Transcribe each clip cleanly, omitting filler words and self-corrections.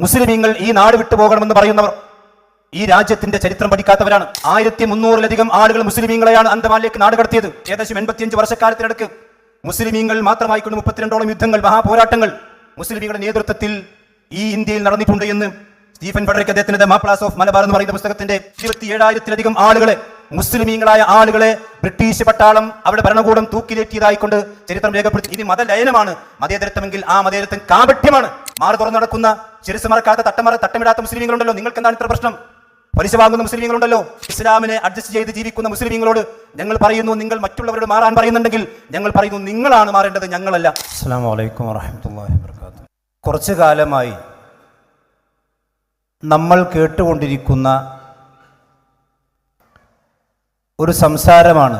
മുസ്ലിമീങ്ങൾ ഈ നാട് വിട്ടുപോകണമെന്ന് പറയുന്നവർ ഈ രാജ്യത്തിന്റെ ചരിത്രം പഠിക്കാത്തവരാണ്. 1300-ലധികം ആളുകൾ മുസ്ലിമീങ്ങളെയാണ് അന്തമാനിലേക്ക് നാട് കടത്തിയത്. ഏകദേശം 85 വർഷക്കാലത്തിനടുക്ക് മുസ്ലിമീങ്ങൾ മാത്രമായിക്കൊണ്ട് 32ഓളം യുദ്ധങ്ങൾ, മഹാപോരാട്ടങ്ങൾ മുസ്ലിമീങ്ങളുടെ നേതൃത്വത്തിൽ ഈ ഇന്ത്യയിൽ നടന്നിട്ടുണ്ട് എന്ന് സ്റ്റീഫൻ ഫെഡറിക് അദ്ദേഹത്തിന്റെ മാപ്ലാസ് ഓഫ് മലബാർ എന്ന് പറയുന്ന പുസ്തകത്തിന്റെ 27,000-ലധികം ആളുകളെ, മുസ്ലിമീങ്ങളായ ആളുകളെ ബ്രിട്ടീഷ് പട്ടാളം അവരുടെ ഭരണകൂടം തൂക്കിലേറ്റിയതായിക്കൊണ്ട് ചരിത്രം രേഖപ്പെടുത്തി. ഇനി മതലയനമാണ് മതേതരത്വമെങ്കിൽ ആ മതേതരത്വം കാപട്യമാണ്. മാറി തുറന്നു നടക്കുന്ന, ശിരസ് മറക്കാത്ത, തട്ടമിടാത്ത മുസ്ലിമീങ്ങളുണ്ടല്ലോ. നിങ്ങൾക്ക് എന്താണ് ഇത്ര പ്രശ്നം? പലിശ വാങ്ങുന്ന മുസ്ലിമീങ്ങളുണ്ടല്ലോ. ഇസ്ലാമിനെ അഡ്ജസ്റ്റ് ചെയ്ത് ജീവിക്കുന്ന മുസ്ലിമീങ്ങളോട് ഞങ്ങൾ പറയുന്നു, നിങ്ങൾ മറ്റുള്ളവരോട് മാറാൻ പറയുന്നുണ്ടെങ്കിൽ ഞങ്ങൾ പറയുന്നു, നിങ്ങളാണ് മാറേണ്ടത്, ഞങ്ങളല്ല. അസ്സലാമു അലൈക്കും വറഹ്മത്തുള്ളാഹി വബറകാതുഹു. കുറച്ചു കാലമായി നമ്മൾ കേട്ടുകൊണ്ടിരിക്കുന്ന ഒരു സംസാരമാണ്,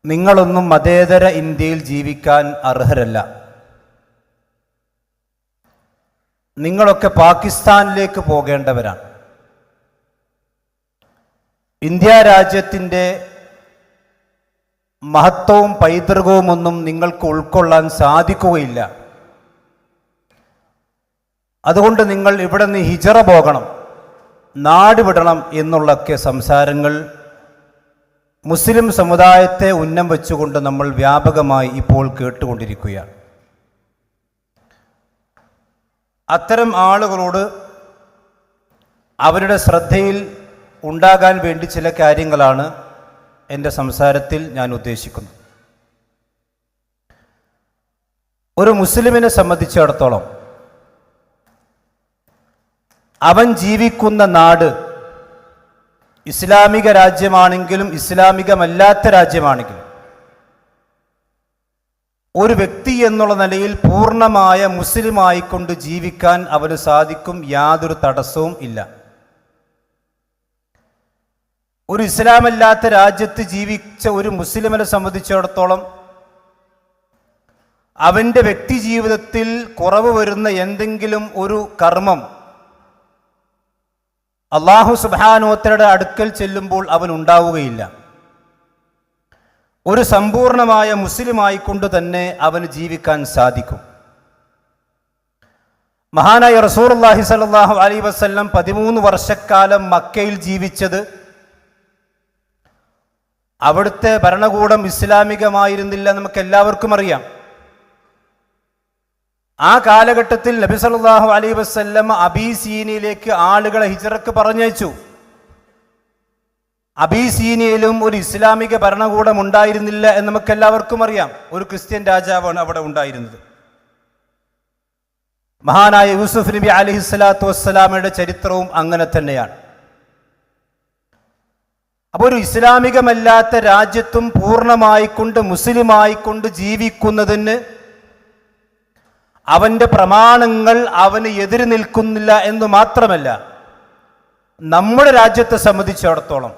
നിങ്ങളൊന്നും മതേതര ഇന്ത്യയിൽ ജീവിക്കാൻ അർഹരല്ല, നിങ്ങളൊക്കെ പാകിസ്ഥാനിലേക്ക് പോകേണ്ടവരാണ്. ഇന്ത്യ രാജ്യത്തിൻ്റെ മഹത്വവും പൈതൃകവും ഒന്നും നിങ്ങൾക്ക് ഉൾക്കൊള്ളാൻ സാധിക്കുകയില്ല. അതുകൊണ്ട് നിങ്ങൾ ഇവിടെ നിന്ന് ഹിജറ പോകണം, നാട് വിടണം എന്നുള്ളൊക്കെ സംസാരങ്ങൾ മുസ്ലിം സമുദായത്തെ ഉന്നം വെച്ചുകൊണ്ട് നമ്മൾ വ്യാപകമായി ഇപ്പോൾ കേട്ടുകൊണ്ടിരിക്കുകയാണ്. അത്തരം ആളുകളോട് അവരുടെ ശ്രദ്ധയിൽ ഉണ്ടാകാൻ വേണ്ടി ചില കാര്യങ്ങളാണ് എൻ്റെ സംസാരത്തിൽ ഞാൻ ഉദ്ദേശിക്കുന്നത്. ഒരു മുസ്ലിമിനെ സംബന്ധിച്ചിടത്തോളം അവൻ ജീവിക്കുന്ന നാട് ഇസ്ലാമിക രാജ്യമാണെങ്കിലും ഇസ്ലാമികമല്ലാത്ത രാജ്യമാണെങ്കിലും ഒരു വ്യക്തി എന്നുള്ള നിലയിൽ പൂർണ്ണമായ മുസ്ലിമായിക്കൊണ്ട് ജീവിക്കാൻ അവന് സാധിക്കും, യാതൊരു തടസ്സവും ഇല്ല. ഒരു ഇസ്ലാമല്ലാത്ത രാജ്യത്ത് ജീവിച്ച ഒരു മുസ്ലിമിനെ സംബന്ധിച്ചിടത്തോളം അവൻ്റെ വ്യക്തി ജീവിതത്തിൽ കുറവ് വരുന്ന എന്തെങ്കിലും ഒരു കർമ്മം അല്ലാഹു സുബ്ഹാനഹു വ തആലയുടെ അടുക്കൽ ചെല്ലുമ്പോൾ അവൻ ഉണ്ടാവുകയില്ല. ഒരു സമ്പൂർണമായ മുസ്ലിമായിക്കൊണ്ട് തന്നെ അവന് ജീവിക്കാൻ സാധിക്കും. മഹാനായ റസൂലുള്ളാഹി സ്വല്ലല്ലാഹു അലൈഹി വസല്ലം 13 വർഷക്കാലം മക്കയിൽ ജീവിച്ചത് അവിടുത്തെ ഭരണകൂടം ഇസ്ലാമികമായിരുന്നില്ല, നമുക്ക് എല്ലാവർക്കും അറിയാം. ആ കാലഘട്ടത്തിൽ നബി സല്ലല്ലാഹു അലൈഹി വസല്ലം അബീസീനിയയിലേക്ക് ആളുകളെ ഹിജ്റക്ക് പറഞ്ഞയച്ചു. അബീസീനിയയിലും ഒരു ഇസ്ലാമിക ഭരണകൂടം ഉണ്ടായിരുന്നില്ല എന്ന് നമുക്ക് എല്ലാവർക്കും അറിയാം. ഒരു ക്രിസ്ത്യൻ രാജാവാണ് അവിടെ ഉണ്ടായിരുന്നത്. മഹാനായ യൂസുഫ് നബി അലൈഹിസ്സലാത്തു വസ്സലാമയുടെ ചരിത്രവും അങ്ങനെ തന്നെയാണ്. അപ്പോൾ ഒരു ഇസ്ലാമികമല്ലാത്ത രാജ്യത്തും പൂർണ്ണമായിക്കൊണ്ട് മുസ്ലിമായിക്കൊണ്ട് ജീവിക്കുന്നതിന് അവൻ്റെ പ്രമാണങ്ങൾ അവന് എതിര് നിൽക്കുന്നില്ല എന്ന് മാത്രമല്ല, നമ്മുടെ രാജ്യത്തെ സംബന്ധിച്ചിടത്തോളം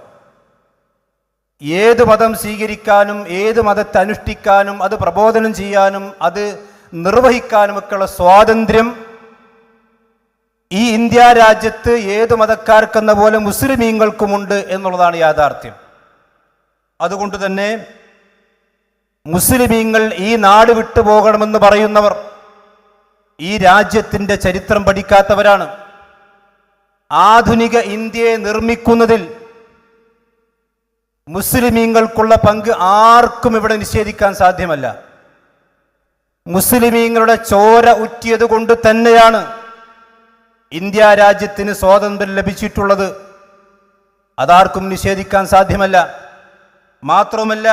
ഏത് മതം സ്വീകരിക്കാനും ഏത് മതത്തെ അനുഷ്ഠിക്കാനും അത് പ്രബോധനം ചെയ്യാനും അത് നിർവഹിക്കാനുമൊക്കെയുള്ള സ്വാതന്ത്ര്യം ഈ ഇന്ത്യ രാജ്യത്ത് ഏത് മതക്കാർക്കെന്ന പോലെ മുസ്ലിമീങ്ങൾക്കുമുണ്ട് എന്നുള്ളതാണ് യാഥാർത്ഥ്യം. അതുകൊണ്ട് തന്നെ മുസ്ലിമീങ്ങൾ ഈ നാട് വിട്ടുപോകണമെന്ന് പറയുന്നവർ ഈ രാജ്യത്തിൻ്റെ ചരിത്രം പഠിക്കാത്തവരാണ്. ആധുനിക ഇന്ത്യയെ നിർമ്മിക്കുന്നതിൽ മുസ്ലിമീങ്ങൾക്കുള്ള പങ്ക് ആർക്കും ഇവിടെ നിഷേധിക്കാൻ സാധ്യമല്ല. മുസ്ലിമീങ്ങളുടെ ചോര ഉറ്റിയത് കൊണ്ട് തന്നെയാണ് ഇന്ത്യ രാജ്യത്തിന് സ്വാതന്ത്ര്യം ലഭിച്ചിട്ടുള്ളത്. അതാർക്കും നിഷേധിക്കാൻ സാധ്യമല്ല. മാത്രമല്ല,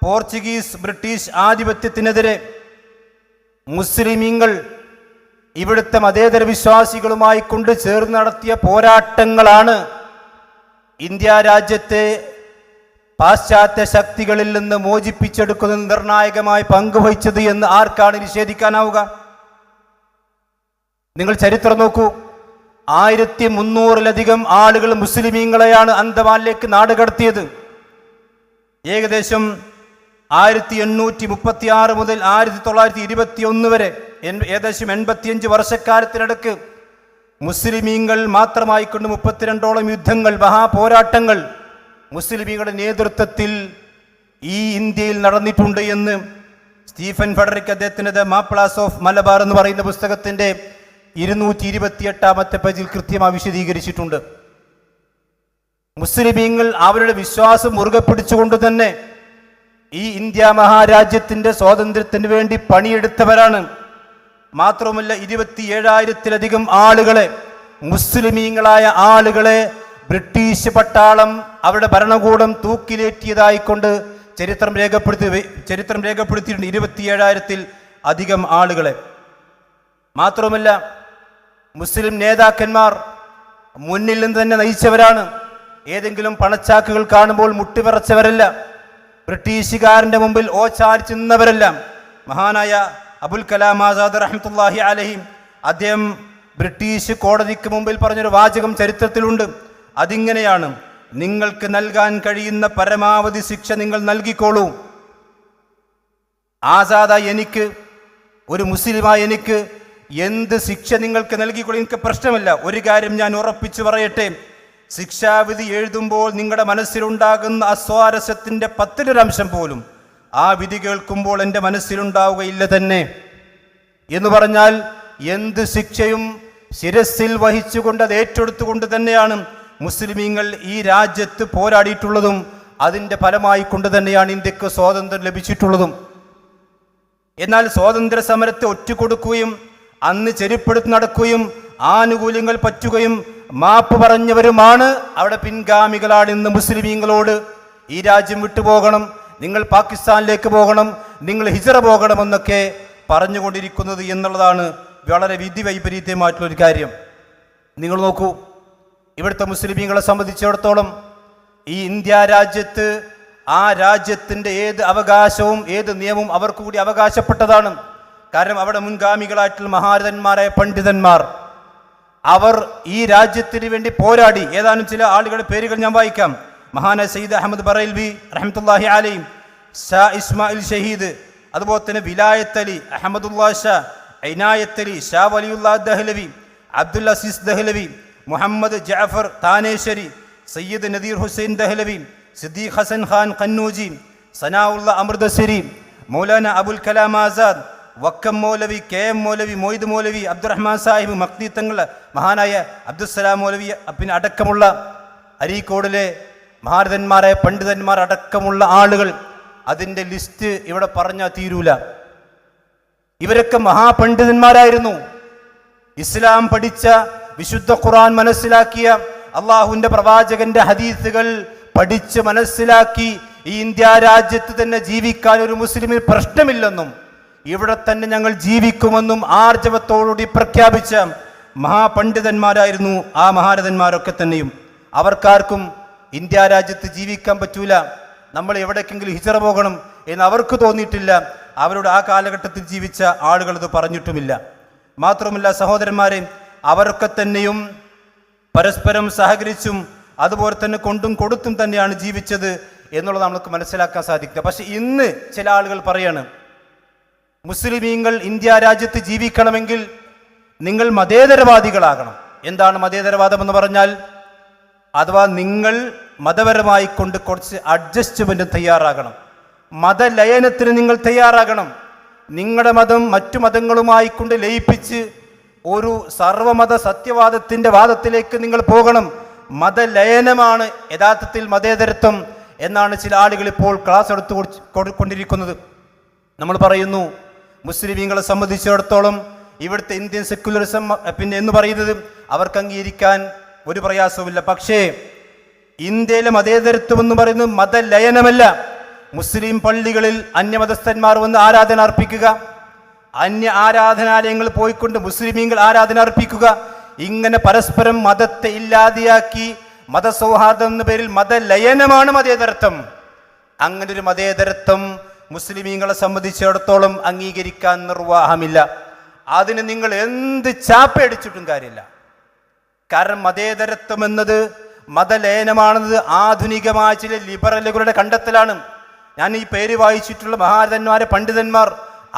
പോർച്ചുഗീസ് ബ്രിട്ടീഷ് ആധിപത്യത്തിനെതിരെ മുസ്ലിമീങ്ങൾ ഇവിടുത്തെ മതേതര വിശ്വാസികളുമായി കൊണ്ട് ചേർന്ന് നടത്തിയ പോരാട്ടങ്ങളാണ് ഇന്ത്യ രാജ്യത്തെ പാശ്ചാത്യ ശക്തികളിൽ നിന്ന് മോചിപ്പിച്ചെടുക്കുന്നതിന് നിർണായകമായി പങ്കുവഹിച്ചത് എന്ന് ആർക്കാണ് നിഷേധിക്കാനാവുക? നിങ്ങൾ ചരിത്രം നോക്കൂ. 1300-ലധികം ആളുകൾ മുസ്ലിമീങ്ങളെയാണ് അന്തമാനിലേക്ക് നാട് കടത്തിയത്. ഏകദേശം 1836 മുതൽ 1921 വരെ ഏകദേശം 85 വർഷക്കാലത്തിനടുക്ക് മുസ്ലിമീങ്ങൾ മാത്രമായിക്കൊണ്ട് 32ഓളം യുദ്ധങ്ങൾ, മഹാപോരാട്ടങ്ങൾ മുസ്ലിമീങ്ങളുടെ നേതൃത്വത്തിൽ ഈ ഇന്ത്യയിൽ നടന്നിട്ടുണ്ട് എന്ന് സ്റ്റീഫൻ ഫെഡറിക് അദ്ദേഹത്തിൻ്റെ മാപ്ലാസ് ഓഫ് മലബാർ എന്ന് പറയുന്ന പുസ്തകത്തിൻ്റെ 228 പേജിൽ കൃത്യമായി വിശദീകരിച്ചിട്ടുണ്ട്. മുസ്ലിമീങ്ങൾ അവരുടെ വിശ്വാസം മുറുകെ പിടിച്ചുകൊണ്ട് തന്നെ ഈ ഇന്ത്യ മഹാരാജ്യത്തിന്റെ സ്വാതന്ത്ര്യത്തിന് വേണ്ടി പണിയെടുത്തവരാണ്. മാത്രമല്ല 27,000-ലധികം ആളുകളെ, മുസ്ലിമീങ്ങളായ ആളുകളെ ബ്രിട്ടീഷ് പട്ടാളം അവരുടെ ഭരണകൂടം തൂക്കിലേറ്റിയതായിക്കൊണ്ട് ചരിത്രം രേഖപ്പെടുത്തിയിട്ടുണ്ട്. 27,000-ൽ അധികം ആളുകളെ. മാത്രമല്ല മുസ്ലിം നേതാക്കന്മാർ മുന്നിൽ നിന്ന് തന്നെ നയിച്ചവരാണ്. ഏതെങ്കിലും പണച്ചാക്കുകൾ കാണുമ്പോൾ മുട്ടിവിറച്ചവരല്ല, ബ്രിട്ടീഷുകാരന്റെ മുമ്പിൽ ഓച്ചാരിച്ചു നിന്നവരല്ല. മഹാനായ അബുൽ കലാം ആസാദ് റഹ്മത്തുള്ളാഹി അലൈഹി അദ്ദേഹം ബ്രിട്ടീഷ് കോടതിക്ക് മുമ്പിൽ പറഞ്ഞൊരു വാചകം ചരിത്രത്തിലുണ്ട്. അതിങ്ങനെയാണ്: നിങ്ങൾക്ക് നൽകാൻ കഴിയുന്ന പരമാവധി ശിക്ഷ നിങ്ങൾ നൽകിക്കോളൂ. ആസാദായി എനിക്ക്, ഒരു മുസ്ലിമായി എനിക്ക് എന്ത് ശിക്ഷ നിങ്ങൾക്ക് നൽകിക്കോളൂ, എനിക്ക് പ്രശ്നമില്ല. ഒരു കാര്യം ഞാൻ ഉറപ്പിച്ചു പറയട്ടെ, ശിക്ഷാവിധി എഴുതുമ്പോൾ നിങ്ങളുടെ മനസ്സിലുണ്ടാകുന്ന അസ്വാരസ്യത്തിൻ്റെ 10% പോലും ആ വിധി കേൾക്കുമ്പോൾ എൻ്റെ മനസ്സിലുണ്ടാവുകയില്ല തന്നെ. എന്ന് പറഞ്ഞാൽ എന്ത് ശിക്ഷയും ശിരസിൽ വഹിച്ചുകൊണ്ട് അത് ഏറ്റെടുത്തുകൊണ്ട് തന്നെയാണ് മുസ്ലിമീങ്ങൾ ഈ രാജ്യത്ത് പോരാടിയിട്ടുള്ളതും അതിൻ്റെ ഫലമായി കൊണ്ട് തന്നെയാണ് ഇന്ത്യക്ക് സ്വാതന്ത്ര്യം ലഭിച്ചിട്ടുള്ളതും. എന്നാൽ സ്വാതന്ത്ര്യ സമരത്തെ ഒറ്റുകൊടുക്കുകയും അന്ന് ചെരുപ്പെടുത്ത് നടക്കുകയും ആനുകൂല്യങ്ങൾ പറ്റുകയും മാപ്പ് പറഞ്ഞവരുമാണ് അവിടെ പിൻഗാമികളാണ് ഇന്ന് മുസ്ലിമീങ്ങളോട് ഈ രാജ്യം വിട്ടുപോകണം, നിങ്ങൾ പാകിസ്ഥാനിലേക്ക് പോകണം, നിങ്ങൾ ഹിജറ പോകണമെന്നൊക്കെ പറഞ്ഞുകൊണ്ടിരിക്കുന്നത് എന്നുള്ളതാണ് വളരെ വിധി വൈപരീത്യമായിട്ടുള്ളൊരു കാര്യം. നിങ്ങൾ നോക്കൂ, ഇവിടുത്തെ മുസ്ലിമീങ്ങളെ സംബന്ധിച്ചിടത്തോളം ഈ ഇന്ത്യ രാജ്യത്ത് ആ രാജ്യത്തിൻ്റെ ഏത് അവകാശവും ഏത് നിയമവും അവർക്ക് കൂടി അവകാശപ്പെട്ടതാണ്. കാരണം അവിടെ മുൻഗാമികളായിട്ടുള്ള മഹാരഥന്മാരായ പണ്ഡിതന്മാർ അവർ ഈ രാജ്യത്തിന് വേണ്ടി പോരാടി. ഏതാനും ചില ആളുകളുടെ പേരുകൾ ഞാൻ വായിക്കാം. മഹാനായ സയ്യിദ് അഹമ്മദ് ബറൈൽവി റഹ്മത്തുള്ളാഹി അലൈഹി, ഷാ ഇസ്മായിൽ ഷഹീദ്, അതുപോലെ തന്നെ വിലായത്ത് അലി, അഹമ്മദുല്ലാ ഷാ, ഇനായത്ത് അലി, ഷാ വലിയുല്ലാ ദഹ്ലവി, അബ്ദുൽ അസീസ് ദഹ്ലവി, മുഹമ്മദ് ജഅഫർ താനേശ്വരി, സയ്യിദ് നദീർ ഹുസൈൻ ദഹ്ലവി, സിദ്ദീഖ് ഹസൻ ഖാൻ ഖന്നൂജി, സനാഉല്ല അമൃതസരി, മൗലാന അബുൽ കലാം ആസാദ്, വക്കം മൗലവി, കെ എം മൗലവി, മൊയ്ദ് മൗലവി, അബ്ദുറഹ്മാൻ സാഹിബ്, മഖ്ദി തങ്ങൾ, മഹാനായ അബ്ദുസ്സലാം മൗലവി, പിന്നെ അടക്കമുള്ള അരീക്കോടിലെ മഹാരഥന്മാരായ പണ്ഡിതന്മാർ അടക്കമുള്ള ആളുകൾ. അതിൻ്റെ ലിസ്റ്റ് ഇവിടെ പറഞ്ഞാൽ തീരൂല. ഇവരൊക്കെ മഹാപണ്ഡിതന്മാരായിരുന്നു. ഇസ്ലാം പഠിച്ച, വിശുദ്ധ ഖുർആൻ മനസ്സിലാക്കിയ, അള്ളാഹുവിൻ്റെ പ്രവാചകന്റെ ഹദീസുകൾ പഠിച്ച് മനസ്സിലാക്കി ഈ ഇന്ത്യ രാജ്യത്ത് തന്നെ ജീവിക്കാൻ ഒരു മുസ്ലിമിന് പ്രശ്നമില്ലെന്നും ഇവിടെ തന്നെ ഞങ്ങൾ ജീവിക്കുമെന്നും ആർജവത്തോടുകൂടി പ്രഖ്യാപിച്ച മഹാപണ്ഡിതന്മാരായിരുന്നു ആ മഹാരഥന്മാരൊക്കെ തന്നെയും. അവർക്കാർക്കും ഇന്ത്യ രാജ്യത്ത് ജീവിക്കാൻ പറ്റൂല, നമ്മൾ എവിടേക്കെങ്കിലും ഹിജറ പോകണം എന്ന് അവർക്ക് തോന്നിയിട്ടില്ല. അവരുടെ ആ കാലഘട്ടത്തിൽ ജീവിച്ച ആളുകൾ അത് പറഞ്ഞിട്ടുമില്ല. മാത്രമല്ല സഹോദരന്മാരെ, അവരൊക്കെ തന്നെയും പരസ്പരം സഹകരിച്ചും അതുപോലെ തന്നെ കൊണ്ടും കൊടുത്തും തന്നെയാണ് ജീവിച്ചത് എന്നുള്ളത് നമുക്ക് മനസ്സിലാക്കാൻ സാധിക്കുക. പക്ഷെ ഇന്ന് ചില ആളുകൾ പറയാണ്, മുസ്ലിമീങ്ങൾ ഇന്ത്യ രാജ്യത്ത് ജീവിക്കണമെങ്കിൽ നിങ്ങൾ മതേതരവാദികളാകണം. എന്താണ് മതേതരവാദം എന്ന് പറഞ്ഞാൽ? അഥവാ നിങ്ങൾ മതപരമായി കൊണ്ട് കുറച്ച് അഡ്ജസ്റ്റ്മെന്റ് തയ്യാറാകണം, മതലയനത്തിന് നിങ്ങൾ തയ്യാറാകണം. നിങ്ങളുടെ മതം മറ്റു മതങ്ങളുമായി കൊണ്ട് ലയിപ്പിച്ച് ഒരു സർവമത സത്യവാദത്തിന്റെ വാദത്തിലേക്ക് നിങ്ങൾ പോകണം. മതലയനമാണ് യഥാർത്ഥത്തിൽ മതേതരത്വം എന്നാണ് ചില ആളുകൾ ഇപ്പോൾ ക്ലാസ് എടുത്തു കൊണ്ടിരിക്കുന്നത്. നമ്മൾ പറയുന്നു, മുസ്ലിമീങ്ങളെ സംബന്ധിച്ചിടത്തോളം ഇവിടുത്തെ ഇന്ത്യൻ സെക്യുലറിസം പിന്നെ എന്ന് പറയുന്നത് അവർക്ക് അംഗീകരിക്കാൻ ഒരു പ്രയാസവുമില്ല. പക്ഷേ ഇന്ത്യയിലെ മതേതരത്വം എന്ന് പറയുന്നത് മതലയനമല്ല. മുസ്ലിം പള്ളികളിൽ അന്യമതസ്ഥന്മാർ വന്ന് ആരാധന അർപ്പിക്കുക, അന്യ ആരാധനാലയങ്ങൾ പോയിക്കൊണ്ട് മുസ്ലിമീങ്ങൾ ആരാധന അർപ്പിക്കുക, ഇങ്ങനെ പരസ്പരം മതത്തെ ഇല്ലാതെയാക്കി മതസൗഹാർദ്ദം എന്ന പേരിൽ മതലയനമാണ് മതേതരത്വം. അങ്ങനെ ഒരു മതേതരത്വം മുസ്ലിമീങ്ങളെ സംബന്ധിച്ചിടത്തോളം അംഗീകരിക്കാൻ നിർവാഹമില്ല. അതിന് നിങ്ങൾ എന്ത് ചാപ്പയടിച്ചിട്ടും കാര്യമില്ല. കാരണം മതേതരത്വം എന്നത് മതലയനമാണെന്നത് ആധുനികമായ ചില ലിബറലുകളുടെ കണ്ടെത്തലാണ്. ഞാൻ ഈ പേര് വായിച്ചിട്ടുള്ള മഹാരഥന്മാരെ പണ്ഡിതന്മാർ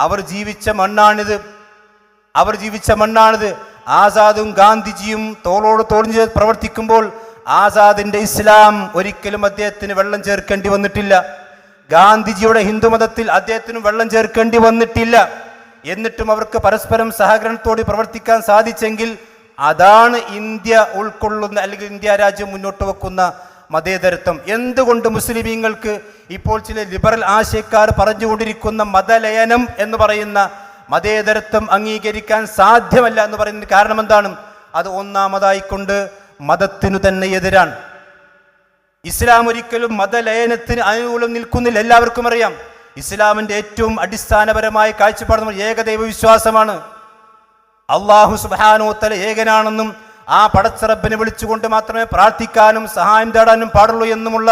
അവർ ജീവിച്ച മണ്ണാണിത്. ആസാദും ഗാന്ധിജിയും തോളോട് തോളിഞ്ഞ് പ്രവർത്തിക്കുമ്പോൾ ആസാദിന്റെ ഇസ്ലാം ഒരിക്കലും അദ്ദേഹത്തിന് വെള്ളം ചേർക്കേണ്ടി വന്നിട്ടില്ല. ഗാന്ധിജിയുടെ ഹിന്ദുമതത്തിൽ അദ്ദേഹത്തിനും വെള്ളം ചേർക്കേണ്ടി വന്നിട്ടില്ല. എന്നിട്ടും അവർക്ക് പരസ്പരം സഹകരണത്തോടെ പ്രവർത്തിക്കാൻ സാധിച്ചെങ്കിൽ അതാണ് ഇന്ത്യ ഉൾക്കൊള്ളുന്ന അല്ലെങ്കിൽ ഇന്ത്യ രാജ്യം മുന്നോട്ട് വെക്കുന്ന മതേതരത്വം. എന്തുകൊണ്ട് മുസ്ലിമീങ്ങൾക്ക് ഇപ്പോൾ ചില ലിബറൽ ആശയക്കാർ പറഞ്ഞുകൊണ്ടിരിക്കുന്ന മതലയനം എന്ന് പറയുന്ന മതേതരത്വം അംഗീകരിക്കാൻ സാധ്യമല്ല എന്ന് പറയുന്നതിന് കാരണം എന്താണ്? അത് ഒന്നാമതായിക്കൊണ്ട് മതത്തിനു തന്നെ എതിരാണ്. ഇസ്ലാം ഒരിക്കലും മതലയനത്തിന് അനുകൂലം നിൽക്കുന്നില്ല. എല്ലാവർക്കും അറിയാം, ഇസ്ലാമിന്റെ ഏറ്റവും അടിസ്ഥാനപരമായ കാഴ്ചപ്പാട് ഏകദൈവ വിശ്വാസമാണ്. അള്ളാഹു സുബ്ഹാനഹു വ തആല ഏകനാണെന്നും ആ പടച്ചറബിനെ വിളിച്ചുകൊണ്ട് മാത്രമേ പ്രാർത്ഥിക്കാനും സഹായം തേടാനും പാടുള്ളൂ എന്നുമുള്ള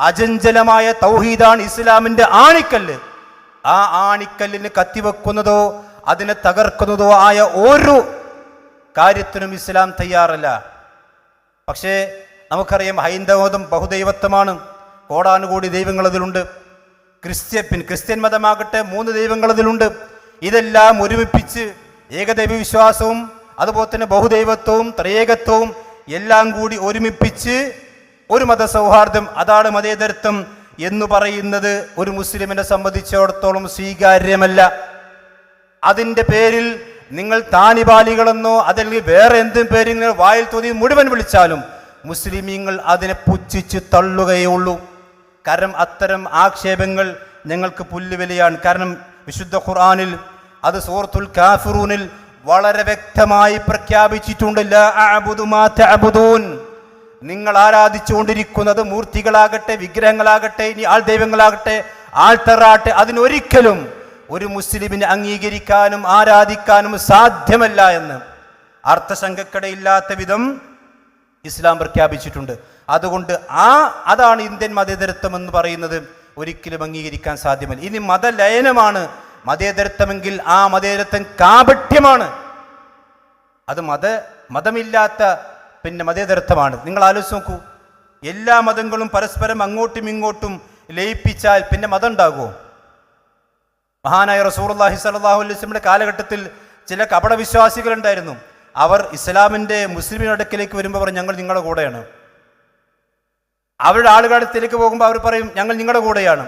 അചഞ്ചലമായ തൗഹീദാണ് ഇസ്ലാമിന്റെ ആണിക്കല്ല്. ആ ആണിക്കല്ലിന് കത്തിവെക്കുന്നതോ അതിനെ തകർക്കുന്നതോ ആയ ഒരു കാര്യത്തിനും ഇസ്ലാം തയ്യാറല്ല. പക്ഷേ നമുക്കറിയാം, ഹൈന്ദവമതം ബഹുദൈവത്വമാണ്. കോടാനുകൂടി ദൈവങ്ങൾ അതിലുണ്ട്. ക്രിസ്ത്യൻ മതമാകട്ടെ 3 ദൈവങ്ങൾ അതിലുണ്ട്. ഇതെല്ലാം ഒരുമിപ്പിച്ച് ഏകദൈവ വിശ്വാസവും അതുപോലെ തന്നെ ബഹുദൈവത്വവും ത്രയേകത്വവും എല്ലാം കൂടി ഒരുമിപ്പിച്ച് ഒരു മതസൗഹാർദ്ദം, അതാണ് മതേതരത്വം എന്ന് പറയുന്നത് ഒരു മുസ്ലിമിനെ സംബന്ധിച്ചിടത്തോളം സ്വീകാര്യമല്ല. അതിൻ്റെ പേരിൽ നിങ്ങൾ താനിബാലികളെന്നോ അതല്ലെങ്കിൽ വേറെ എന്തും പേരിൽ നിങ്ങൾ വായിൽ തോന്നി മുഴുവൻ വിളിച്ചാലും മുസ്ലിമീങ്ങൾ അതിനെ പുച്ഛിച്ച് തള്ളുകയുള്ളൂ. കാരണം അത്തരം ആക്ഷേപങ്ങൾ ഞങ്ങൾക്ക് പുല്ലുവിലയാണ്. കാരണം വിശുദ്ധ ഖുർആനിൽ അത് സൂറത്തുൽ കാഫിറൂനിൽ വളരെ വ്യക്തമായി പ്രഖ്യാപിച്ചിട്ടുണ്ട്, ലാ അഅബുദു മാ തഅബുദൂൻ. നിങ്ങൾ ആരാധിച്ചുകൊണ്ടിരിക്കുന്നത് മൂർത്തികളാകട്ടെ, വിഗ്രഹങ്ങളാകട്ടെ, ഇനി ആൾ ദൈവങ്ങളാകട്ടെ, ആൾത്തറാട്ടെ, അതിനൊരിക്കലും ഒരു മുസ്ലിമിനെ അംഗീകരിക്കാനും ആരാധിക്കാനും സാധ്യമല്ല എന്ന് അർത്ഥശങ്കക്കിടയില്ലാത്ത വിധം ഇസ്ലാം പ്രഖ്യാപിച്ചിട്ടുണ്ട്. അതുകൊണ്ട് അതാണ് ഇന്ത്യൻ മതേതരത്വം എന്ന് പറയുന്നത് ഒരിക്കലും അംഗീകരിക്കാൻ സാധ്യമല്ല. ഇനി മതലയനമാണ് മതേതരത്വമെങ്കിൽ ആ മതേതരത്വം കാപട്യമാണ്. അത് മതമില്ലാത്ത മതേതരത്വമാണ്. നിങ്ങൾ ആലോചിച്ച് നോക്കൂ, എല്ലാ മതങ്ങളും പരസ്പരം അങ്ങോട്ടും ഇങ്ങോട്ടും ലയിപ്പിച്ചാൽ പിന്നെ മതം ഉണ്ടാകുമോ? മഹാനായ റസൂലുള്ളാഹി സ്വല്ലല്ലാഹു അലൈഹി വസല്ലമയുടെ കാലഘട്ടത്തിൽ ചില കപടവിശ്വാസികൾ ഉണ്ടായിരുന്നു. അവർ ഇസ്ലാമിൻ്റെ മുസ്ലിമിന്റെ അടുക്കിലേക്ക് വരുമ്പോൾ പറയും, ഞങ്ങൾ നിങ്ങളുടെ കൂടെയാണ്. അവരുടെ ആളുകളുടെ അടുത്തേക്ക് പോകുമ്പോൾ അവർ പറയും, ഞങ്ങൾ നിങ്ങളുടെ കൂടെയാണ്.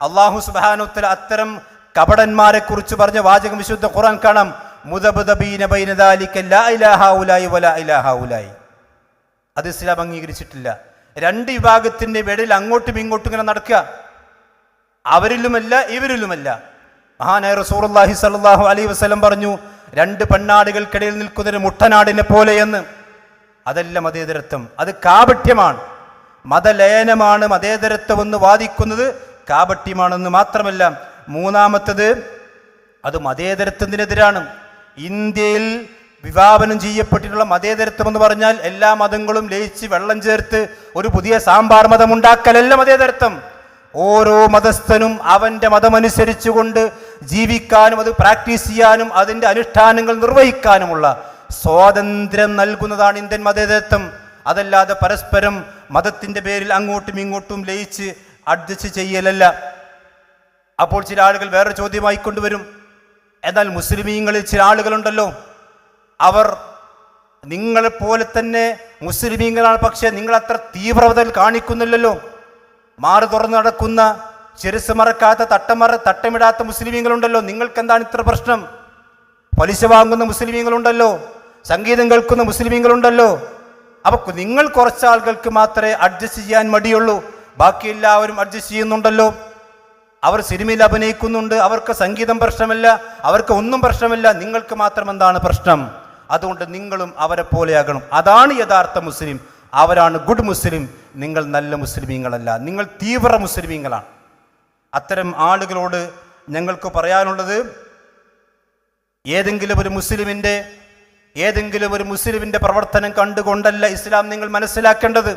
അല്ലാഹു സുബ്ഹാനഹു വ തആല അത്തരം കപടന്മാരെ കുറിച്ച് പറഞ്ഞ വാചകം വിശുദ്ധ ഖുർആൻ കാണാം, മുദബ്ദബീന ബൈന ദാലിക ലാ ഇലാഹ ഉലായി വലാ ഇലാഹ ഉലായി. അത് ഇസ്ലാം അംഗീകരിച്ചിട്ടില്ല. 2 വിഭാഗത്തിന്റെ ഇടയിൽ അങ്ങോട്ടും ഇങ്ങോട്ടും ഇങ്ങനെ നടക്കുക, അവരിലുമല്ല ഇവരിലുമല്ല. മഹാനായ റസൂലുള്ളാഹി സ്വല്ലല്ലാഹു അലൈഹി വസല്ലം പറഞ്ഞു, 2 പെണ്ണാടുകൾക്കിടയിൽ നിൽക്കുന്നൊരു മുട്ടനാടിനെ പോലെയെന്ന്. അതല്ല മതേതരത്വം, അത് കാപട്യമാണ്. മതലയനമാണ് മതേതരത്വം എന്ന് വാദിക്കുന്നത് കാപട്യമാണെന്ന് മാത്രമല്ല, മൂന്നാമത്തത് അത് മതേതരത്വത്തിനെതിരാണ്. ഇന്ത്യയിൽ വിഭാവനം ചെയ്യപ്പെട്ടിട്ടുള്ള മതേതരത്വം എന്ന് പറഞ്ഞാൽ എല്ലാ മതങ്ങളും ലയിച്ച് വെള്ളം ചേർത്ത് ഒരു പുതിയ സാമ്പാർ മതം ഉണ്ടാക്കലല്ല മതേതരത്വം. ഓരോ മതസ്ഥനും അവൻ്റെ മതമനുസരിച്ചുകൊണ്ട് ജീവിക്കാനും അത് പ്രാക്ടീസ് ചെയ്യാനും അതിൻ്റെ അനുഷ്ഠാനങ്ങൾ നിർവഹിക്കാനുമുള്ള സ്വാതന്ത്ര്യം നൽകുന്നതാണ് ഇന്ത്യൻ മതേതരത്വം. അതല്ലാതെ പരസ്പരം മതത്തിൻ്റെ പേരിൽ അങ്ങോട്ടും ഇങ്ങോട്ടും ലയിച്ച് അഡ്ജസ്റ്റ് ചെയ്യലല്ല. അപ്പോൾ ചില ആളുകൾ വേറെ ചോദ്യമായി കൊണ്ടുവരും, എന്നാൽ മുസ്ലിമീങ്ങളിൽ ചില ആളുകളുണ്ടല്ലോ, അവർ നിങ്ങളെപ്പോലെ തന്നെ മുസ്ലിമീങ്ങളാണ്, പക്ഷേ നിങ്ങൾ അത്ര തീവ്രത കാണിക്കുന്നില്ലല്ലോ. മാറ് തുറന്ന് നടക്കുന്ന, ചെരുസ് മറക്കാത്ത, തട്ടമിടാത്ത മുസ്ലിമീങ്ങളുണ്ടല്ലോ, നിങ്ങൾക്ക് എന്താണ് ഇത്ര പ്രശ്നം? പലിശ വാങ്ങുന്ന മുസ്ലിമീങ്ങളുണ്ടല്ലോ, സംഗീതം കേൾക്കുന്ന മുസ്ലിമീങ്ങളുണ്ടല്ലോ. അപ്പോൾ നിങ്ങൾ കുറച്ച് ആളുകൾക്ക് മാത്രമേ അഡ്ജസ്റ്റ് ചെയ്യാൻ മടിയുള്ളൂ, ബാക്കി എല്ലാവരും അഡ്ജസ്റ്റ് ചെയ്യുന്നുണ്ടല്ലോ. അവർ സിനിമയിൽ അഭിനയിക്കുന്നുണ്ട്, അവർക്ക് സംഗീതം പ്രശ്നമല്ല, അവർക്ക് ഒന്നും പ്രശ്നമല്ല, നിങ്ങൾക്ക് മാത്രം എന്താണ് പ്രശ്നം? അതുകൊണ്ട് നിങ്ങളും അവരെ പോലെയാകണം. അതാണ് യഥാർത്ഥ മുസ്ലിം, അവരാണ് ഗുഡ് മുസ്ലിം. നിങ്ങൾ നല്ല മുസ്ലിമീങ്ങളല്ല, നിങ്ങൾ തീവ്ര മുസ്ലിമീങ്ങളാണ്. അത്തരം ആളുകളോട് ഞങ്ങൾക്ക് പറയാനുള്ളത്, ഏതെങ്കിലും ഒരു മുസ്ലിമിന്റെ പ്രവർത്തനം കണ്ടുകൊണ്ടല്ല ഇസ്ലാം നിങ്ങൾ മനസ്സിലാക്കേണ്ടത്.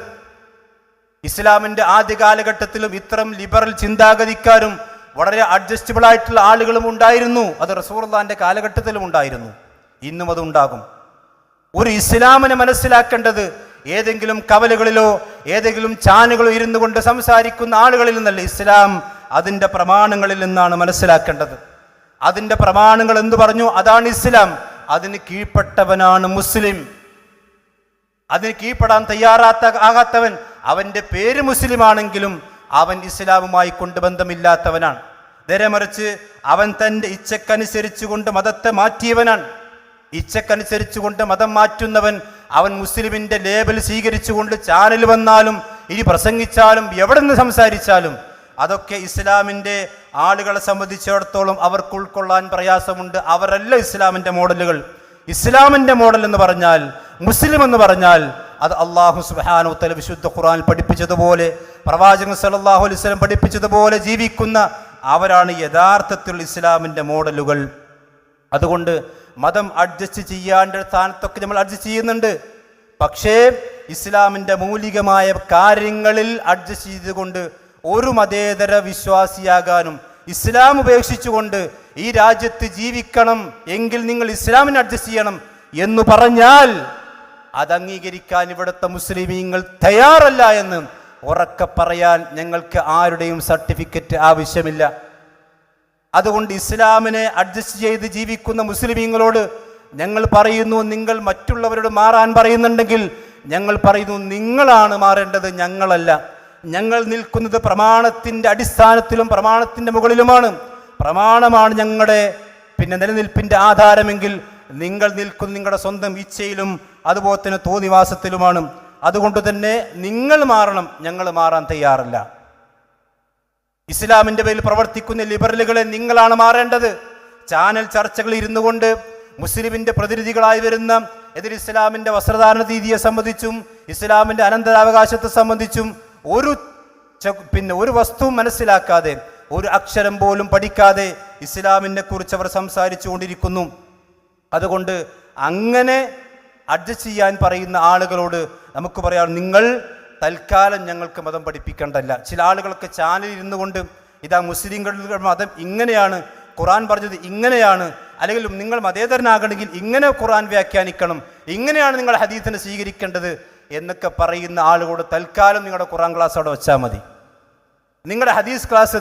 ഇസ്ലാമിന്റെ ആദ്യ കാലഘട്ടത്തിലും ഇത്തരം ലിബറൽ ചിന്താഗതിക്കാരും വളരെ അഡ്ജസ്റ്റബിൾ ആയിട്ടുള്ള ആളുകളും ഉണ്ടായിരുന്നു. അത് റസൂലുള്ളാഹിന്റെ കാലഘട്ടത്തിലും ഉണ്ടായിരുന്നു, ഇന്നും അതുണ്ടാകും. ഒരു ഇസ്ലാമിനെ മനസ്സിലാക്കേണ്ടത് ഏതെങ്കിലും കവലകളിലോ ഏതെങ്കിലും ചാനലുകളോ ഇരുന്നു കൊണ്ട് സംസാരിക്കുന്ന ആളുകളിൽ നിന്നല്ല, ഇസ്ലാം അതിൻ്റെ പ്രമാണങ്ങളിൽ നിന്നാണ് മനസ്സിലാക്കേണ്ടത്. അതിൻ്റെ പ്രമാണങ്ങൾ എന്തു പറഞ്ഞു, അതാണ് ഇസ്ലാം. അതിന് കീഴ്പ്പെട്ടവനാണ് മുസ്ലിം. അതിന് കീഴ്പ്പെടാൻ ആകാത്തവൻ, അവൻ്റെ പേര് മുസ്ലിം ആണെങ്കിലും അവൻ ഇസ്ലാമുമായി കൊണ്ട് ബന്ധമില്ലാത്തവനാണ്. നേരെ മറിച്ച് അവൻ തൻ്റെ ഇച്ഛക്കനുസരിച്ചുകൊണ്ട് മതത്തെ മാറ്റിയവനാണ്. ഇച്ഛക്കനുസരിച്ചുകൊണ്ട് മതം മാറ്റുന്നവൻ അവൻ മുസ്ലിമിന്റെ ലേബൽ സ്വീകരിച്ചുകൊണ്ട് ചാനൽ വന്നാലും ഇനി പ്രസംഗിച്ചാലും എവിടെ നിന്ന് സംസാരിച്ചാലും അതൊക്കെ ഇസ്ലാമിന്റെ ആളുകളെ സംബന്ധിച്ചിടത്തോളം അവർക്ക് ഉൾക്കൊള്ളാൻ പ്രയാസമുണ്ട്. അവരല്ല ഇസ്ലാമിന്റെ മോഡലുകൾ. ഇസ്ലാമിന്റെ മോഡൽ എന്ന് പറഞ്ഞാൽ, മുസ്ലിം എന്ന് പറഞ്ഞാൽ അത് അല്ലാഹു സുബ്ഹാനഹു വ തആല വിശുദ്ധ ഖുർആനിൽ പഠിപ്പിച്ചതുപോലെ, പ്രവാചകൻ സല്ലല്ലാഹു അലൈഹി വസല്ലം പഠിപ്പിച്ചതുപോലെ ജീവിക്കുന്ന അവരാണ് യഥാർത്ഥത്തിൽ ഇസ്ലാമിന്റെ മോഡലുകൾ. അതുകൊണ്ട് മതം അഡ്ജസ്റ്റ് ചെയ്യാണ്ട സ്ഥാനത്തൊക്കെ നമ്മൾ അഡ്ജസ്റ്റ് ചെയ്യുന്നുണ്ട്. പക്ഷേ ഇസ്ലാമിന്റെ മൗലികമായ കാര്യങ്ങളിൽ അഡ്ജസ്റ്റ് ചെയ്തുകൊണ്ട് ഒരു മതേതര വിശ്വാസിയാകാനും ഇസ്ലാം ഉപേക്ഷിച്ചുകൊണ്ട് ഈ രാജ്യത്ത് ജീവിക്കണം എങ്കിൽ നിങ്ങൾ ഇസ്ലാമിനെ അഡ്ജസ്റ്റ് ചെയ്യണം എന്ന് പറഞ്ഞാൽ അത് അംഗീകരിക്കാൻ ഇവിടുത്തെ മുസ്ലിമീങ്ങൾ തയ്യാറല്ല എന്ന് ഉറക്കെ പറയാൻ ഞങ്ങൾക്ക് ആരുടെയും സർട്ടിഫിക്കറ്റ് ആവശ്യമില്ല. അതുകൊണ്ട് ഇസ്ലാമിനെ അഡ്ജസ്റ്റ് ചെയ്ത് ജീവിക്കുന്ന മുസ്ലിമീങ്ങളോട് ഞങ്ങൾ പറയുന്നു, നിങ്ങൾ മറ്റുള്ളവരോട് മാറാൻ പറയുന്നുണ്ടെങ്കിൽ ഞങ്ങൾ പറയുന്നു, നിങ്ങളാണ് മാറേണ്ടത്, ഞങ്ങളല്ല. ഞങ്ങൾ നിൽക്കുന്നത് പ്രമാണത്തിന്റെ അടിസ്ഥാനത്തിലും പ്രമാണത്തിന്റെ മുകളിലുമാണ്. പ്രമാണമാണ് ഞങ്ങളുടെ നിലനിൽപ്പിന്റെ ആധാരമെങ്കിൽ നിങ്ങൾ നിൽക്കുന്ന നിങ്ങളുടെ സ്വന്തം ഇച്ഛയിലും അതുപോലെ തന്നെ തോന്നിവാസത്തിലുമാണ്. അതുകൊണ്ട് തന്നെ നിങ്ങൾ മാറണം, ഞങ്ങൾ മാറാൻ തയ്യാറല്ല. ഇസ്ലാമിന്റെ പേരിൽ പ്രവർത്തിക്കുന്ന ലിബറലുകളെ നിങ്ങളാണ് മാറേണ്ടത്. ചാനൽ ചർച്ചകളിൽ ഇരുന്നു കൊണ്ട് മുസ്ലിമിന്റെ പ്രതിനിധികളായി വരുന്ന എതിർ ഇസ്ലാമിന്റെ വസ്ത്രധാരണ രീതിയെ സംബന്ധിച്ചും ഇസ്ലാമിന്റെ അനന്തരാവകാശത്തെ സംബന്ധിച്ചും ഒരു വസ്തുവും മനസ്സിലാക്കാതെ, ഒരു അക്ഷരം പോലും പഠിക്കാതെ ഇസ്ലാമിനെ കുറിച്ച് അവർ സംസാരിച്ചു കൊണ്ടിരിക്കുന്നു. അതുകൊണ്ട് അങ്ങനെ അഡ്ജസ്റ്റ് ചെയ്യാൻ പറയുന്ന ആളുകളോട് നമുക്ക് പറയാം, നിങ്ങൾ തൽക്കാലം ഞങ്ങൾക്ക് മതം പഠിപ്പിക്കേണ്ടല്ല. ചില ആളുകളൊക്കെ ചാനലിൽ ഇരുന്നു കൊണ്ട് ഇതാ മുസ്ലിങ്ങളുടെ മതം ഇങ്ങനെയാണ്, ഖുർആൻ പറഞ്ഞത് ഇങ്ങനെയാണ്, അല്ലെങ്കിൽ നിങ്ങൾ മതേതരനാകണമെങ്കിൽ ഇങ്ങനെ ഖുർആൻ വ്യാഖ്യാനിക്കണം, ഇങ്ങനെയാണ് നിങ്ങൾ ഹദീസിനെ സ്വീകരിക്കേണ്ടത് എന്നൊക്കെ പറയുന്ന ആളുകളോട് തൽക്കാലം നിങ്ങളുടെ ഖുർആൻ ക്ലാസ് അവിടെ വെച്ചാൽ മതി. നിങ്ങളുടെ ഹദീസ് ക്ലാസ്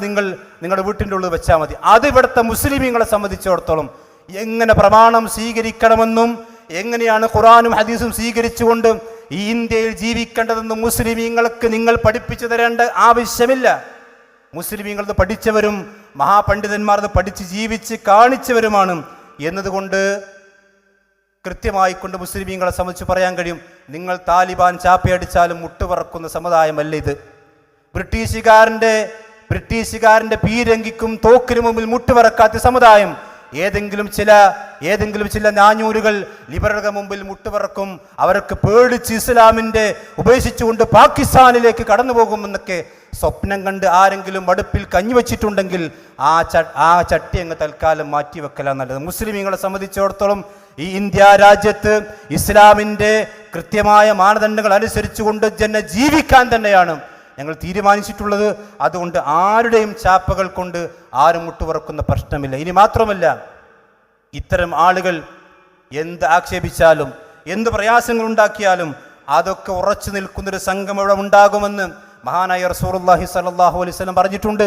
നിങ്ങളുടെ വീട്ടിൻ്റെ ഉള്ളിൽ വെച്ചാൽ മതി. അത് ഇവിടുത്തെ മുസ്ലിമീങ്ങളെ സംബന്ധിച്ചിടത്തോളം എങ്ങനെ പ്രമാണം സ്വീകരിക്കണമെന്നും എങ്ങനെയാണ് ഖുർആനും ഹദീസും സ്വീകരിച്ചുകൊണ്ട് ഈ ഇന്ത്യയിൽ ജീവിക്കേണ്ടതെന്നും മുസ്ലിമീങ്ങൾക്ക് നിങ്ങൾ പഠിപ്പിച്ചു തരേണ്ട ആവശ്യമില്ല. മുസ്ലിമീങ്ങളത് പഠിച്ചവരും മഹാപണ്ഡിതന്മാരത് പഠിച്ച് ജീവിച്ച് കാണിച്ചവരുമാണ് എന്നതുകൊണ്ട് കൃത്യമായിക്കൊണ്ട് മുസ്ലിമീങ്ങളെ സംബന്ധിച്ച് പറയാൻ കഴിയും, നിങ്ങൾ താലിബാൻ ചാപ്പയടിച്ചാലും മുട്ടുപറക്കുന്ന സമുദായമല്ല ഇത്. ബ്രിട്ടീഷുകാരന്റെ പീരങ്കിക്കും തോക്കിനു മുമ്പിൽ മുട്ടുപറക്കാത്ത സമുദായം. ഏതെങ്കിലും ചില നാഞ്ഞൂരുകൾ ലിബറലുകളുടെ മുമ്പിൽ മുട്ടുപറക്കും, അവർക്ക് പേടിച്ച് ഇസ്ലാമിന്റെ ഉപേക്ഷിച്ചുകൊണ്ട് പാകിസ്ഥാനിലേക്ക് കടന്നു പോകുമെന്നൊക്കെ സ്വപ്നം കണ്ട് ആരെങ്കിലും അടുപ്പിൽ കഞ്ഞിവെച്ചിട്ടുണ്ടെങ്കിൽ ആ ചട്ടി അങ്ങ് തൽക്കാലം മാറ്റിവെക്കലാണ് നല്ലത്. മുസ്ലിമീങ്ങളെ സംബന്ധിച്ചിടത്തോളം ഈ ഇന്ത്യ രാജ്യത്ത് ഇസ്ലാമിന്റെ കൃത്യമായ മാനദണ്ഡങ്ങൾ അനുസരിച്ചുകൊണ്ട് തന്നെ ജീവിക്കാൻ തന്നെയാണ് ഞങ്ങൾ തീരുമാനിച്ചിട്ടുള്ളത്. അതുകൊണ്ട് ആരുടെയും ചാപ്പകൾ കൊണ്ട് ആരും മുട്ടുപറക്കുന്ന പ്രശ്നമില്ല. ഇനി മാത്രമല്ല, ഇത്തരം ആളുകൾ എന്ത് ആക്ഷേപിച്ചാലും എന്ത് പ്രയാസങ്ങൾ ഉണ്ടാക്കിയാലും അതൊക്കെ ഉറച്ചു നിൽക്കുന്നൊരു സംഘം ഇവിടെ ഉണ്ടാകുമെന്ന് മഹാനായ റസൂലുള്ളാഹി സ്വല്ലല്ലാഹു അലൈഹി വസല്ലം പറഞ്ഞിട്ടുണ്ട്.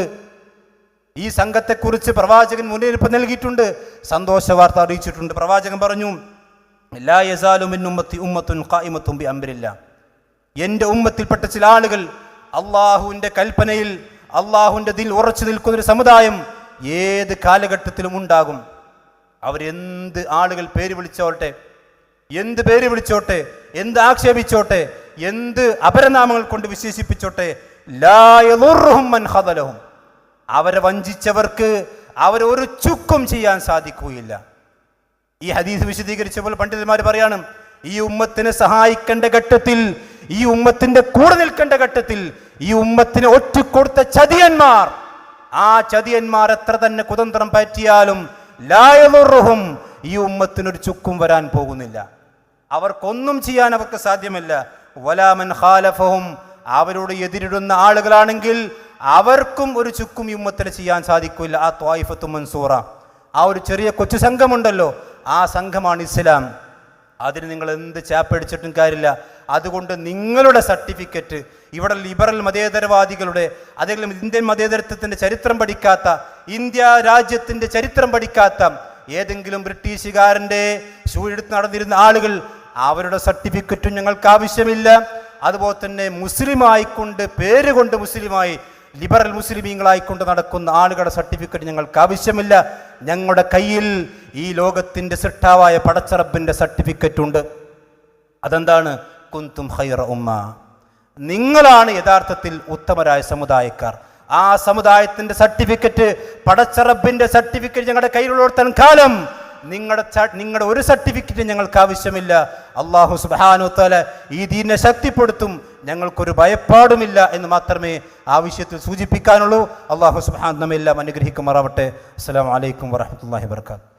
ഈ സംഘത്തെക്കുറിച്ച് പ്രവാചകൻ മുന്നറിയിപ്പ് നൽകിയിട്ടുണ്ട്, സന്തോഷ വാർത്ത അറിയിച്ചിട്ടുണ്ട്. പ്രവാചകൻ പറഞ്ഞു, ലാ യസാലു മിൻ ഉമ്മത്തി ഉമ്മത്തുൻ ഖായിമത്തുൻ ബി അംരില്ലാ. എൻ്റെ ഉമ്മത്തിൽപ്പെട്ട ചില ആളുകൾ അള്ളാഹുവിൻ്റെ കൽപ്പനയിൽ അള്ളാഹുവിൻ്റെ ദിൽ ഉറച്ചു നിൽക്കുന്നൊരു സമുദായം ഏത് കാലഘട്ടത്തിലും ഉണ്ടാകും. അവരെന്ത് ആളുകൾ പേര് വിളിച്ചോട്ടെ, എന്ത് പേര് വിളിച്ചോട്ടെ, എന്ത് ആക്ഷേപിച്ചോട്ടെ, എന്ത് അപരനാമങ്ങൾ കൊണ്ട് വിശേഷിപ്പിച്ചോട്ടെ, ലാ യദുർറുഹും മൻ ഖദലഹും. അവരെ വഞ്ചിച്ചവർക്ക് അവരൊരു ചുക്കും ചെയ്യാൻ സാധിക്കുകയില്ല. ഈ ഹദീസ് വിശദീകരിച്ചപ്പോൾ പണ്ഡിതന്മാർ പറയാണ്, ഈ ഉമ്മത്തിനെ സഹായിക്കേണ്ട ഘട്ടത്തിൽ, ഈ ഉമ്മത്തിന്റെ കൂടെ നിൽക്കേണ്ട ഘട്ടത്തിൽ ഈ ഉമ്മത്തിനെ ഒറ്റുകൊടുത്ത ചതിയന്മാർ, ആ ചതിയന്മാർ എത്ര തന്നെ കുതന്ത്രം പറ്റിയാലും ലാ യദുർറുഹും, ഈ ഉമ്മത്തിനൊരു ചുക്കും വരാൻ പോകുന്നില്ല. അവർക്കൊന്നും ചെയ്യാൻ അവർക്ക് സാധ്യമല്ല. വലാ മൻ ഖാലഫഹും, അവരോട് എതിരിടുന്ന ആളുകളാണെങ്കിൽ അവർക്കും ഒരു ചുക്കും ഈ ഉമ്മത്തിനെ ചെയ്യാൻ സാധിക്കില്ല. ആ ത്വായിഫത്തു മൻസൂറ, ആ ഒരു ചെറിയ കൊച്ചു സംഘമുണ്ടല്ലോ, ആ സംഘമാണ് ഇസ്ലാം. അതിന് നിങ്ങൾ എന്ത് ചാപ്പടിച്ചിട്ടും കാര്യമില്ല. അതുകൊണ്ട് നിങ്ങളുടെ സർട്ടിഫിക്കറ്റ് ഇവിടെ ലിബറൽ മതേതരവാദികളുടെ, അതേപോലെ ഇന്ത്യൻ മതേതരത്വത്തിന്റെ ചരിത്രം പഠിക്കാത്ത, ഇന്ത്യ രാജ്യത്തിന്റെ ചരിത്രം പഠിക്കാത്ത ഏതെങ്കിലും ബ്രിട്ടീഷുകാരന്റെ ഷൂ എടുത്ത് നടന്നിരുന്ന ആളുകൾ, അവരുടെ സർട്ടിഫിക്കറ്റും ഞങ്ങൾക്ക് ആവശ്യമില്ല. അതുപോലെ തന്നെ മുസ്ലിമായിക്കൊണ്ട് പേര് കൊണ്ട് മുസ്ലിമായി ലിബറൽ മുസ്ലിമീങ്ങളായിക്കൊണ്ട് നടക്കുന്ന ആളുകളുടെ സർട്ടിഫിക്കറ്റ് ഞങ്ങൾക്ക് ആവശ്യമില്ല. ഞങ്ങളുടെ കയ്യിൽ ഈ ലോകത്തിൻ്റെ സൃഷ്ടാവായ പടച്ചറബിൻ്റെ സർട്ടിഫിക്കറ്റ് ഉണ്ട്. അതെന്താണ്? കുന്തും ഖൈറ ഉമ്മ, നിങ്ങളാണ് യഥാർത്ഥത്തിൽ ഉത്തമരായ സമുദായക്കാർ. ആ സമുദായത്തിൻ്റെ സർട്ടിഫിക്കറ്റ്, പടച്ചറബിൻ്റെ സർട്ടിഫിക്കറ്റ് ഞങ്ങളുടെ കയ്യിലുള്ളിടത്തോളം കാലം നിങ്ങളുടെ ഒരു സർട്ടിഫിക്കറ്റ് ഞങ്ങൾക്ക് ആവശ്യമില്ല. അല്ലാഹു സുബ്ഹാനഹു വ തആല ഈ ദീനിനെ ശക്തിപ്പെടുത്തും, ഞങ്ങൾക്കൊരു ഭയപ്പാടുമില്ല എന്ന് മാത്രമേ ആവശ്യത്തിൽ സൂചിപ്പിക്കാനുള്ളൂ. അല്ലാഹു സുബ്ഹാനഹു നമ്മെല്ലാം അനുഗ്രഹിക്കുമാറാവട്ടെ. അസ്സലാമു അലൈക്കും വറഹ്മത്തുള്ളാഹി വബറകാതുഹു.